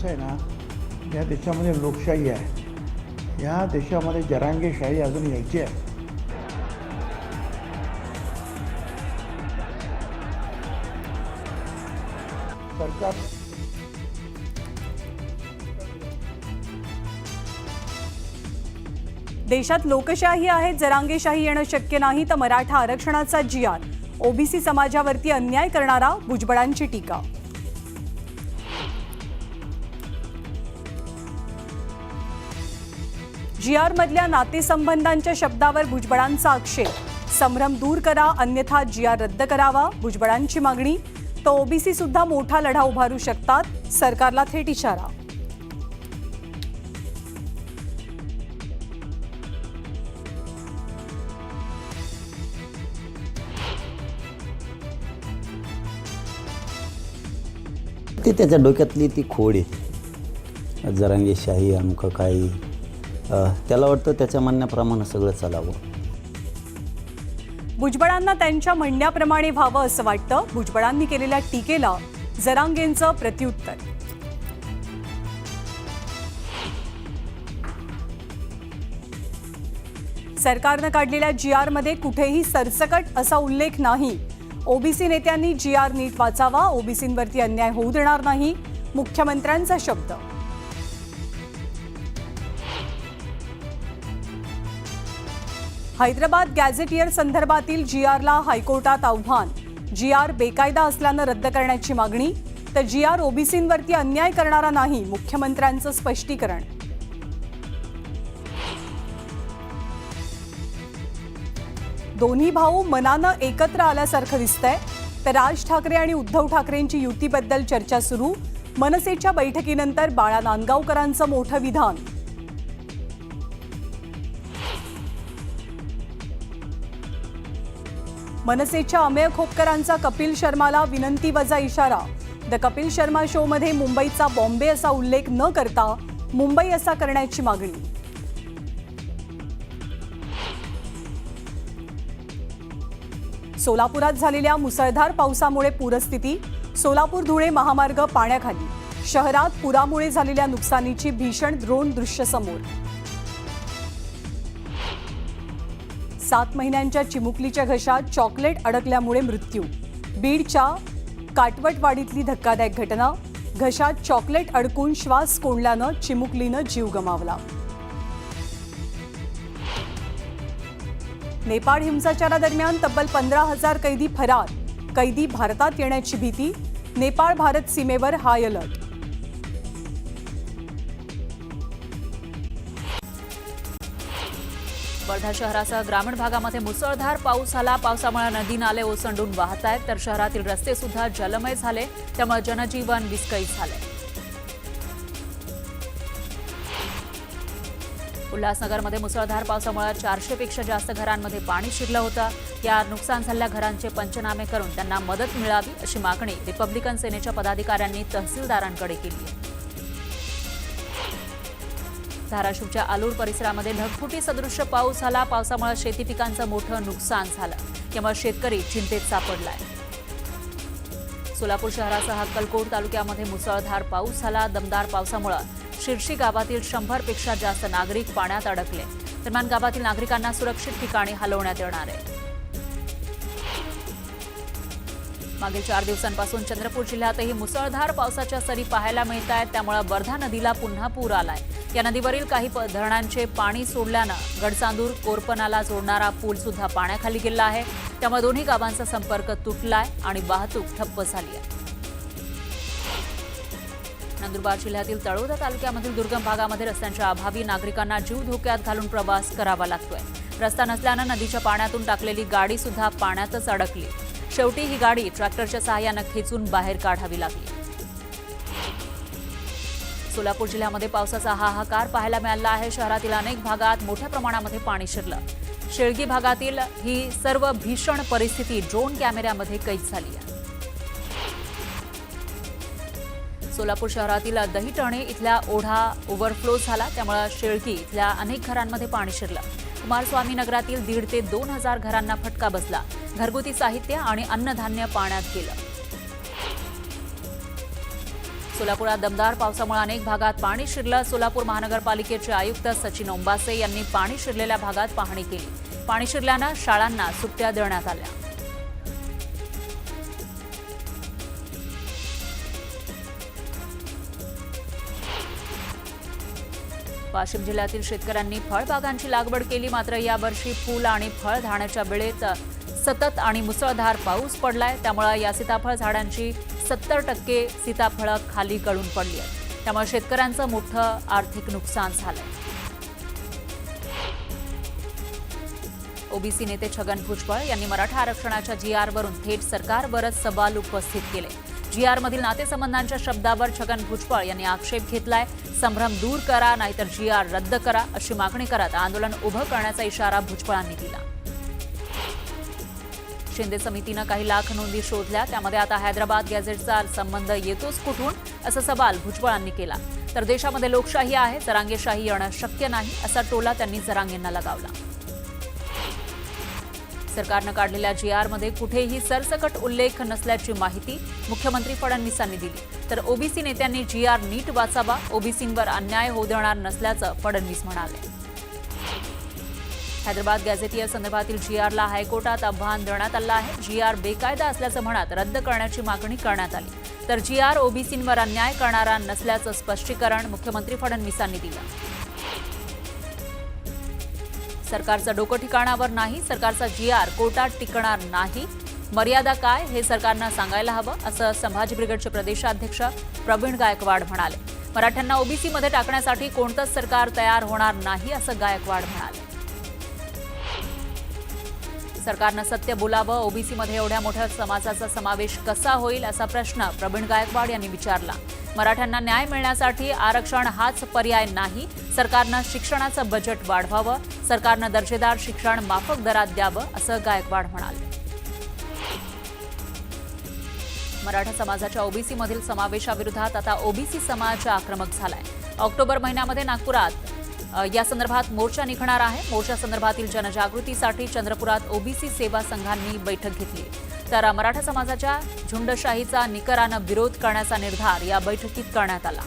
कसं आहे ना, या देशामध्ये लोकशाही आहे, या देशामध्ये जरांगेशाही अजून यायची आहे. सरकार देशात लोकशाही आहे, जरांगेशाही येणं शक्य नाही. तर मराठा आरक्षणाचा जी.आर. ओबीसी समाजावरती अन्याय करणारा, भुजबळांची टीका. जी.आर. मधल्या नातेसंबंधांच्या शब्दावर भुजबळांचा आक्षेप. संभ्रम दूर करा, अन्यथा जी.आर. रद्द करावा, भुजबळांची मागणी. तर ओबीसी सुद्धा मोठा लढा उभारू शकतात, सरकारला थेट इशारा. ती त्याच्या डोक्यातली ती खोड आहे, जरांगेशाही अमुक काही. त्याला वाटतं त्याच्या म्हणण्याप्रमाणे सगळं चालावं. भुजबळांना त्यांच्या म्हणण्याप्रमाणे व्हावं असं वाटतं. भुजबळांनी केलेल्या टीकेला जरांगेंचं प्रत्युत्तर. सरकारनं काढलेल्या जी.आर. मध्ये कुठेही सरसकट असा उल्लेख नाही. ओबीसी नेत्यांनी जी.आर. नीट वाचावा, ओबीसींवरती अन्याय होऊ देणार नाही, मुख्यमंत्र्यांचा शब्द. हैदराबाद गॅझेटियर संदर्भातील जी.आर.ला हायकोर्टात आव्हान. जी.आर. बेकायदा असल्यानं रद्द करण्याची मागणी. तर जी.आर. ओबीसींवरती अन्याय करणारा नाही, मुख्यमंत्र्यांचं स्पष्टीकरण. दोन्ही भाऊ मनानं एकत्र आल्यासारखं दिसतंय. तर राज ठाकरे आणि उद्धव ठाकरेंची युतीबद्दल चर्चा सुरू. मनसेच्या बैठकीनंतर बाळा नांदगावकरांचं मोठं विधान. मनसेच्या अमेय खोपकरांचा कपिल शर्माला विनंतीवजा इशारा. द कपिल शर्मा शो मध्ये मुंबईचा बॉम्बे असा उल्लेख न करता मुंबई असा करण्याची मागणी. सोलापुरात झालेल्या मुसळधार पावसामुळे पूरस्थिती. सोलापूर धुळे महामार्ग पाण्याखाली. शहरात पुरामुळे झालेल्या नुकसानीची भीषण ड्रोन दृश्य समोर. 7 महिन्यांच्या चिमुकलीच्या घशात चॉकलेट अडकल्यामुळे मृत्यू. बीडच्या काटवटवाडीतली धक्कादायक घटना. घशात चॉकलेट अडकून श्वास कोंडल्यानं चिमुकलीनं जीव गमावला. नेपाळ हिंसाचारादरम्यान तब्बल 15,000 कैदी फरार. कैदी भारतात येण्याची भीती. नेपाळ भारत सीमेवर हाय अलर्ट. वर्धा शहरासह ग्रामीण भागामध्ये मुसळधार पाऊस झाला. पावसामुळे नदी नाले ओसंडून वाहत आहेत, तर शहरातील रस्ते सुद्धा जलमय झाले, त्यामुळे जनजीवन विस्कळीत झाले. उल्हासनगरमध्ये मुसळधार पावसामुळे 400 पेक्षा जास्त घरांमध्ये पाणी शिरलं होतं. या नुकसान झालेल्या घरांचे पंचनामे करून त्यांना मदत मिळावी अशी मागणी रिपब्लिकन सेनेच्या पदाधिकाऱ्यांनी तहसीलदारांकडे केली आहे. धाराशिवच्या आलूर परिसरामध्ये ढगफुटी सदृश्य पाऊस झाला. पावसामुळे शेती पिकांचं मोठं नुकसान झालं, त्यामुळे शेतकरी चिंतेत सापडलाय. सोलापूर शहरासह अक्कलकोट तालुक्यामध्ये मुसळधार पाऊस झाला. दमदार पावसामुळे शिर्शी गावातील 100 पेक्षा जास्त नागरिक पाण्यात अडकले. दरम्यान गावातील नागरिकांना सुरक्षित ठिकाणी हलवण्यात येणार आहे. मागील 4 दिवसांपासून चंद्रपूर जिल्ह्यातही मुसळधार पावसाच्या सरी पाहायला मिळत आहेत, त्यामुळे वर्धा नदीला पुन्हा पूर आलाय. या नदीवरील काही धरणांचे पाणी सोडल्यानं गडचांदूर कोरपनाला जोडणारा पूल सुद्धा पाण्याखाली गेला आहे, त्यामुळे दोन्ही गावांचा संपर्क तुटलाय आणि वाहतूक ठप्प झाली आहे. नंदुरबार जिल्ह्यातील तळोदा तालुक्यामधील दुर्गम भागामध्ये रस्त्यांच्या अभावी नागरिकांना जीव धोक्यात घालून प्रवास करावा लागतोय. रस्ता नसल्यानं नदीच्या पाण्यातून टाकलेली गाडी सुद्धा पाण्यातच अडकली. शेवटी ही गाडी ट्रॅक्टरच्या सहाय्यानं खेचून बाहेर काढावी लागली. सोलापूर जिल्ह्यामध्ये पावसाचा हाहाकार पाहायला मिळाला आहे. शहरातील अनेक भागात मोठ्या प्रमाणामध्ये पाणी शिरलं. शेळगी भागातील ही सर्व भीषण परिस्थिती ड्रोन कॅमेऱ्यामध्ये कैद झाली आहे. सोलापूर शहरातील दहीटणे इथल्या ओढा ओव्हरफ्लो झाला, त्यामुळे शेळगी इथल्या अनेक घरांमध्ये पाणी शिरलं. कुमारस्वामी नगरातील 1,500 ते 2,000 घरांना फटका बसला. घरगुती साहित्य आणि अन्नधान्य पाण्यात गेलं. सोलापुरात दमदार पावसामुळे अनेक भागात पाणी शिरलं. सोलापूर महानगरपालिकेचे आयुक्त सचिन ओंबासे यांनी पाणी शिरलेल्या भागात पाहणी केली. पाणी शिरल्यानं शाळांना सुट्ट्या देण्यात आल्या. वाशिम जिल्ह्यातील शेतकऱ्यांनी फळबागांची लागवड केली. मात्र यावर्षी फूल आणि फळ धाण्याच्या वेळेत सतत आणि मुसळधार पाऊस पडलाय. त्यामुळे या सीताफळ झाडांची 70% सीताफळं खाली गळून पडली आहेत. त्यामुळे शेतकऱ्यांचं मोठं आर्थिक नुकसान झालंय. ओबीसी नेते छगन भुजबळ यांनी मराठा आरक्षणाच्या जीआरवरून थेट सरकारवरच सवाल उपस्थित केले. जीआरमधील नातेसंबंधांच्या शब्दावर छगन भुजबळ यांनी आक्षेप घेतलाय. संभ्रम दूर करा नाहीतर जीआर रद्द करा अशी मागणी करत आंदोलन उभं करण्याचा इशारा भुजबळांनी दिला. शिंदे समितीनं काही लाख नोंदी शोधल्या. त्यामध्ये आता हैदराबाद गॅझेटचा संबंध येतोच कुठून असा सवाल भुजबळांनी केला. तर देशामध्ये लोकशाही आहे, जरांगेशाही येणं शक्य नाही असा टोला त्यांनी जरांगेंना लगावला. सरकारनं काढलेल्या जीआरमध्ये कुठेही सरसकट उल्लेख नसल्याची माहिती मुख्यमंत्री फडणवीसांनी दिली. तर ओबीसी नेत्यांनी जीआर नीट वाचावा, ओबीसींवर अन्याय होऊ देणार नसल्याचं फडणवीस म्हणाले. हैदराबाद गॅझेटियर संदर्भातील जीआरला हायकोर्टात आव्हान देण्यात आलं आहे. जीआर बेकायदा असल्याचं म्हणत रद्द करण्याची मागणी करण्यात आली. तर जीआर ओबीसींवर अन्याय करणारा नसल्याचं स्पष्टीकरण मुख्यमंत्री फडणवीसांनी दिलं. सरकारचं डोकं ठिकाणावर नाही, सरकारचा जीआर कोर्टात टिकणार नाही. मर्यादा काय हे सरकारनं सांगायला हवं असं संभाजी ब्रिगेडचे प्रदेशाध्यक्ष प्रवीण गायकवाड म्हणाले. मराठ्यांना ओबीसीमध्ये टाकण्यासाठी कोणतंच सरकार तयार होणार नाही असं गायकवाड म्हणाले. सरकारनं सत्य बोलावं, ओबीसीमध्ये एवढ्या मोठ्या समाजाचा समावेश कसा होईल असा प्रश्न प्रवीण गायकवाड यांनी विचारला. मराठ्यांना न्याय मिळण्यासाठी आरक्षण हाच पर्याय नाही. सरकारनं शिक्षणाचं बजेट वाढवावं, सरकारनं दर्जेदार शिक्षण माफक दरात द्यावं असं गायकवाड म्हणाले. मराठा समाजाच्या ओबीसीमधील समावेशाविरोधात आता ओबीसी समाज आक्रमक झालाय. ऑक्टोबर महिन्यामध्ये नागपुरात या संदर्भात मोर्चा निघणार आहे. मोर्चा संदर्भातील जनजागृतीसाठी चंद्रपुरात ओबीसी सेवा संघांनी बैठक घेतली. तर मराठा समाजाच्या झुंडशाहीचा निकरानं विरोध करण्याचा निर्धार या बैठकीत करण्यात आला.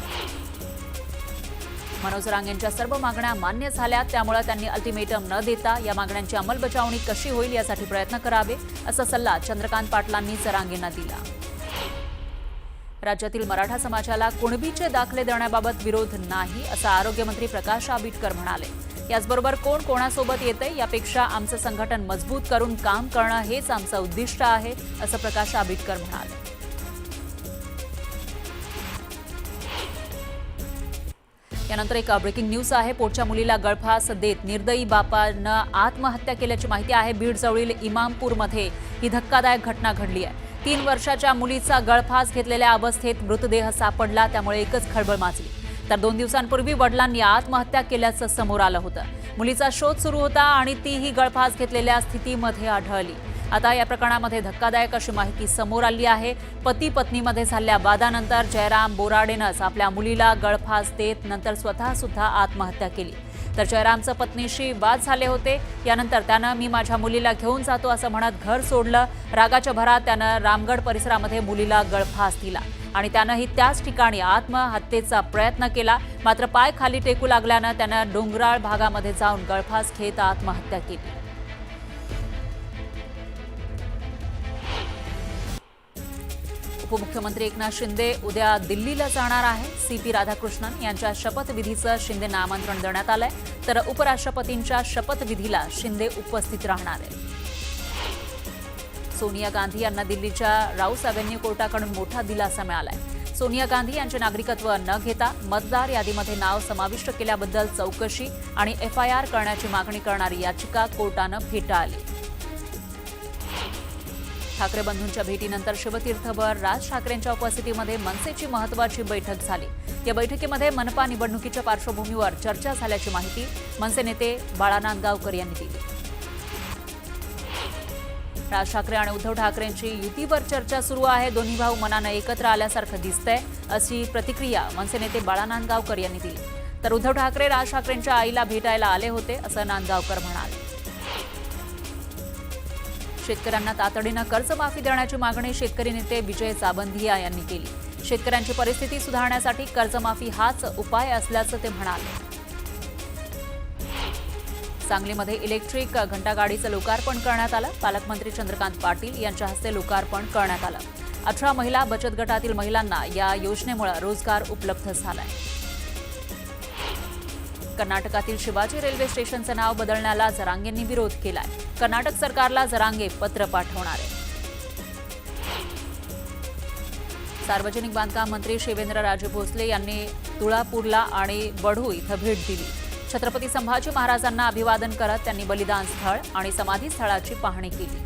मनोज रांगेंच्या सर्व मागण्या मान्य झाल्या. त्यामुळे त्यांनी अल्टिमेटम न देता या मागण्यांची अंमलबजावणी कशी होईल यासाठी प्रयत्न करावे असा सल्ला चंद्रकांत पाटलांनी रांगेंना दिला. राज्यातील मराठा समाजाला कुणबीचे दाखले देण्याबाबत विरोध नाही असं आरोग्यमंत्री प्रकाश आंबेडकर म्हणाले. याचबरोबर कोण कोणासोबत येतंय यापेक्षा आमचं संघटन मजबूत करून काम करणं हेच आमचं उद्दिष्ट आहे असं प्रकाश आंबेडकर म्हणाले. यानंतर एक ब्रेकिंग न्यूज आहे. पोटच्या मुलीला गळफास देत निर्दयी बापानं आत्महत्या केल्याची माहिती आहे. बीड जवळील इमामपूरमध्ये ही धक्कादायक घटना घडली आहे. 3 वर्षाच्या मुलीचा गळफास घेतलेल्या अवस्थेत मृतदेह सापडला. त्यामुळे एकच खळबळ माजली. तर 2 दिवसांपूर्वी वडिलांनी आत्महत्या केल्याचं समोर आलं होतं. मुलीचा शोध सुरू होता आणि तीही गळफास घेतलेल्या स्थितीमध्ये आढळली. आता या प्रकरणामध्ये धक्कादायक अशी माहिती समोर आली आहे. पती पत्नीमध्ये झालेल्या वादानंतर जयराम बोराडेनंच आपल्या मुलीला गळफास देत नंतर स्वतः सुद्धा आत्महत्या केली. तर जयरामचं पत्नीशी वाद झाले होते. यानंतर त्यानं मी माझ्या मुलीला घेऊन जातो असं म्हणत घर सोडलं. रागाच्या भरात त्यानं रामगड परिसरामध्ये मुलीला गळफास दिला आणि त्यानंही त्याच ठिकाणी आत्महत्येचा प्रयत्न केला. मात्र पाय खाली टेकू लागल्यानं त्यानं डोंगराळ भागामध्ये जाऊन गळफास घेत आत्महत्या केली. उपमुख्यमंत्री एकनाथ शिंदे उद्या दिल्लीला जाणार आहे. सीपी राधाकृष्णन यांच्या शपथविधीचं शिंदेंना आमंत्रण देण्यात आलंय. तर उपराष्ट्रपतींच्या शपथविधीला शिंदे उपस्थित राहणार आहेत. सोनिया गांधी यांना दिल्लीच्या राऊस अव्हेन्यू कोर्टाकडून मोठा दिलासा मिळालाय. सोनिया गांधी यांचे नागरिकत्व न घेता मतदार यादीमध्ये नाव समाविष्ट केल्याबद्दल चौकशी आणि एफआयआर करण्याची मागणी करणारी याचिका कोर्टानं फेटाळली. ठाकरे बंधूंच्या भेटीनंतर शिवतीर्थवर राज ठाकरेंच्या उपस्थितीमध्ये मनसेची महत्त्वाची बैठक झाली. या बैठकीमध्ये मनपा निवडणुकीच्या पार्श्वभूमीवर चर्चा झाल्याची माहिती मनसे नेते बाळा नांदगावकर यांनी दिली. राज ठाकरे आणि उद्धव ठाकरेंची युतीवर चर्चा सुरू आहे. दोन्ही भाऊ मनानं एकत्र आल्यासारखं दिसतंय अशी प्रतिक्रिया मनसे नेते बाळा नांदगावकर यांनी दिली. तर उद्धव ठाकरे राज ठाकरेंच्या आईला भेटायला आले होते असं नांदगावकर म्हणाले. शेतकऱ्यांना तातडीनं कर्जमाफी देण्याची मागणी शेतकरी नेते विजय साबंधिया यांनी केली। शेतकऱ्यांची परिस्थिती सुधारण्यासाठी कर्जमाफी हाच उपाय असल्याचं ते म्हणाले। सांगलीमध्ये इलेक्ट्रिक घंटागाडीचं लोकार्पण करण्यात आलं। पालकमंत्री चंद्रकांत पाटील यांच्या हस्ते लोकार्पण करण्यात आलं। 18 महिला बचत गटातील महिलांना या योजनेमुळे रोजगार उपलब्ध झालाय। कर्नाटकातील शिवाजी रेल्वे स्टेशनचं नाव बदलण्याला जरांगेंनी विरोध केलाय। कर्नाटक सरकारला जरांगे पत्र पाठवणार आहे। सार्वजनिक बांधकाम मंत्री शिवेंद्रराजे भोसले यांनी तुळापूरला आणि वढू इथं भेट दिली। छत्रपती संभाजी महाराजांना अभिवादन करत त्यांनी बलिदान स्थळ आणि समाधी स्थळाची पाहणी केली।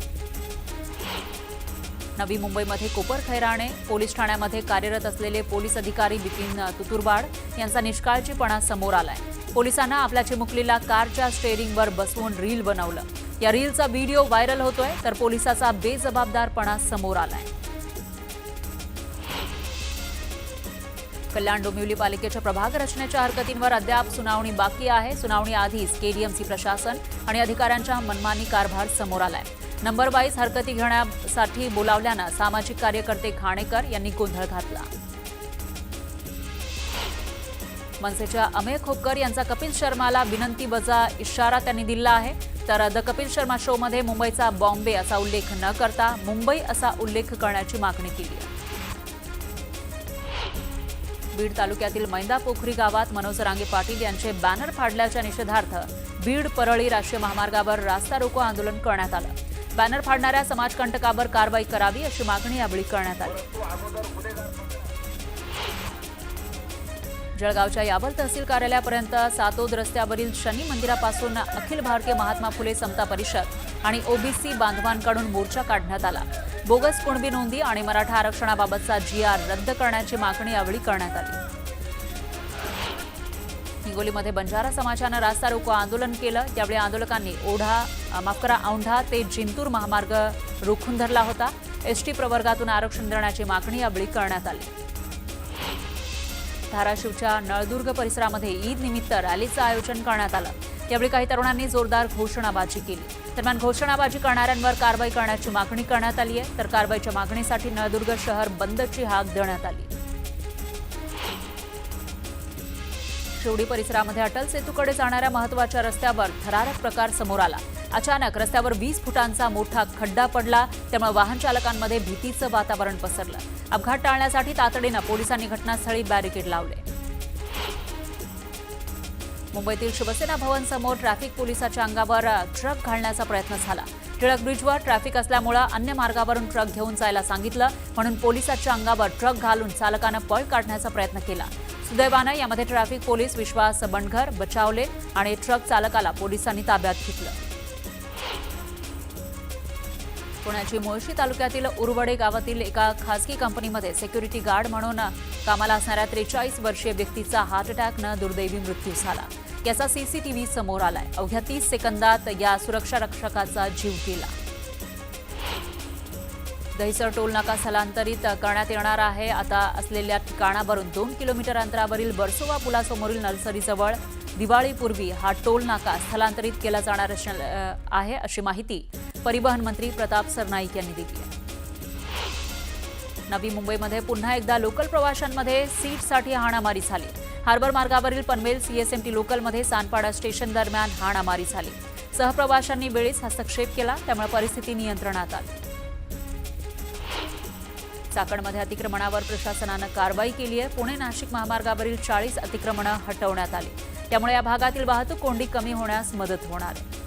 नवी मुंबईमध्ये कोपरखैराणे पोलीस ठाण्यामध्ये कार्यरत असलेले पोलीस अधिकारी बिपिन तुतुरवाड यांचा निष्काळजीपणा समोर आलाय। पोलिसांना आपल्या चिमुकलीला कारच्या स्टेअरिंगवर बसवून रील बनवलं। या रीलचा व्हिडिओ व्हायरल होतोय तर पोलिसाचा बेजबाबदारपणा समोर आलाय। कल्याण डोंबिवली पालिकेच्या प्रभाग रचनेच्या हरकतींवर अद्याप सुनावणी बाकी आहे। सुनावणी आधीच केडीएमसी प्रशासन आणि अधिकाऱ्यांच्या मनमानी कारभार समोर आलाय। नंबर वाईज हरकती घेण्यासाठी बोलावल्यानं सामाजिक कार्यकर्ते घाणेकर यांनी गोंधळ घातला। मनसेच्या अमेय खोपकर यांचा कपिल शर्माला विनंती बजा इशारा त्यांनी दिला आहे। तर द कपिल शर्मा शोमध्ये मुंबईचा बॉम्बे असा उल्लेख न करता मुंबई असा उल्लेख करण्याची मागणी केली आहे। बीड तालुक्यातील मैंदापोखरी गावात मनोज रांगे पाटील यांचे बॅनर फाडल्याच्या निषेधार्थ बीड परळी राष्ट्रीय महामार्गावर रास्ता रोको आंदोलन करण्यात आलं। बॅनर फाडणाऱ्या समाजकंटकावर कारवाई करावी अशी मागणी यावेळी करण्यात आली। जळगावच्या यावल तहसील कार्यालयापर्यंत सातोद रस्त्यावरील शनी मंदिरापासून अखिल भारतीय महात्मा फुले समता परिषद आणि ओबीसी बांधवांकडून मोर्चा काढण्यात आला। बोगस कुणबी नोंदी आणि मराठा आरक्षणाबाबतचा GR रद्द करण्याची मागणी यावेळी करण्यात आली। हिंगोलीमध्ये बंजारा समाजानं रास्ता रोको आंदोलन केलं। यावेळी आंदोलकांनी औंढा ते जिंतूर महामार्ग रोखून धरला होता। एसटी प्रवर्गातून आरक्षण देण्याची मागणी यावेळी करण्यात आली। धाराशिवच्या नळदुर्ग परिसरामध्ये ईद निमित्त रॅलीचं आयोजन करण्यात आलं। यावेळी काही तरुणांनी जोरदार घोषणाबाजी केली। दरम्यान घोषणाबाजी करणाऱ्यांवर कारवाई करण्याची मागणी करण्यात आली आहे। तर कारवाईच्या मागणीसाठी नळदुर्ग शहर बंदची हाक देण्यात आली। शिवडी परिसरामध्ये अटल सेतूकडे जाणाऱ्या महत्त्वाच्या रस्त्यावर थरारक प्रकार समोर आला। अचानक रस्त्यावर 20 फुटांचा मोठा खड्डा पडला। त्यामुळे वाहन चालकांमध्ये भीतीचं वातावरण पसरलं। अपघात टाळण्यासाठी तातडीनं पोलिसांनी घटनास्थळी बॅरिकेड लावले। मुंबईतील शिवसेना भवन समोर ट्रॅफिक पोलिसाच्या अंगावर ट्रक घालण्याचा प्रयत्न झाला। टिळक ब्रिजवर ट्रॅफिक असल्यामुळे अन्य मार्गावरून ट्रक घेऊन जायला सांगितलं म्हणून पोलिसाच्या अंगावर ट्रक घालून चालकानं पळ काढण्याचा प्रयत्न केला। सुदैवानं यामध्ये ट्रॅफिक पोलीस विश्वास बंडघर बचावले आणि ट्रक चालकाला पोलिसांनी ताब्यात घेतलं। पुण्याची मुळशी तालुक्यातील उरवडे गावातील एका खासगी कंपनीमध्ये सिक्युरिटी गार्ड म्हणून कामाला असणाऱ्या 43 वर्षीय व्यक्तीचा हार्ट अटॅकनं दुर्दैवी मृत्यू झाला। याचा सीसीटीव्ही समोर आलाय। अवघ्या 30 सेकंदात या सुरक्षा रक्षकाचा जीव गेला। दहिसर टोल नाका स्थलांतरित करण्यात येणार आहे। आता असलेल्या ठिकाणावरून 2 किलोमीटर अंतरावरील बरसोवा पुलासमोरील नर्सरीजवळ दिवाळीपूर्वी हा टोल नाका स्थलांतरित केला जाणार आहे अशी माहिती परिवहन मंत्री प्रताप सरनाईक यांनी दिली आहे। नवी मुंबईमध्ये पुन्हा एकदा लोकल प्रवाशांमध्ये सीटसाठी हाणामारी झाली। हार्बर मार्गावरील पनवेल CSMT लोकलमध्ये सानपाडा स्टेशन दरम्यान हाणामारी झाली। सहप्रवाशांनी वेळीच हस्तक्षेप केला त्यामुळे परिस्थिती नियंत्रणात आली। चाकणमध्ये अतिक्रमणावर प्रशासनानं कारवाई केली आहे। पुणे नाशिक महामार्गावरील 40 अतिक्रमणं हटवण्यात आली। त्यामुळे या भागातील वाहतूक कोंडी कमी होण्यास मदत होणार आहे।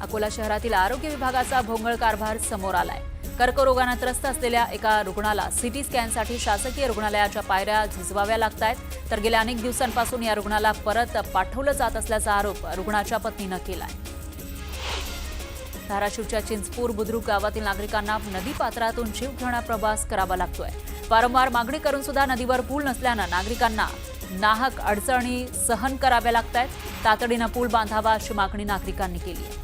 अकोला शहरातील आरोग्य विभागाचा भोंगळ कारभार समोर आलाय। कर्करोगानं त्रस्त असलेल्या एका रुग्णाला सिटी स्कॅनसाठी शासकीय रुग्णालयाच्या पायऱ्या झिजवाव्या लागतायत। तर गेल्या अनेक दिवसांपासून या रुग्णाला परत पाठवलं जात असल्याचा आरोप रुग्णाच्या पत्नीनं केलाय। धाराशिवच्या चिंचपूर बुद्रुक गावातील नागरिकांना नदी पात्रातून जीव घेणा प्रवास करावा लागतोय। वारंवार मागणी करून सुद्धा नदीवर पूल नसल्यानं नागरिकांना नाहक अडचणी सहन कराव्या लागतायत। तातडीनं पूल बांधावा अशी मागणी नागरिकांनी केली आहे।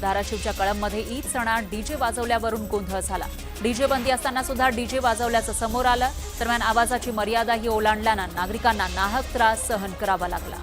धाराशिवच्या कळंबमध्ये ईद सणात डीजे वाजवल्यावरून गोंधळ झाला। डीजे बंदी असताना सुद्धा डीजे वाजवल्याचं समोर आलं। दरम्यान आवाजाची मर्यादाही ओलांडल्यानं नागरिकांना नाहक त्रास सहन करावा लागला।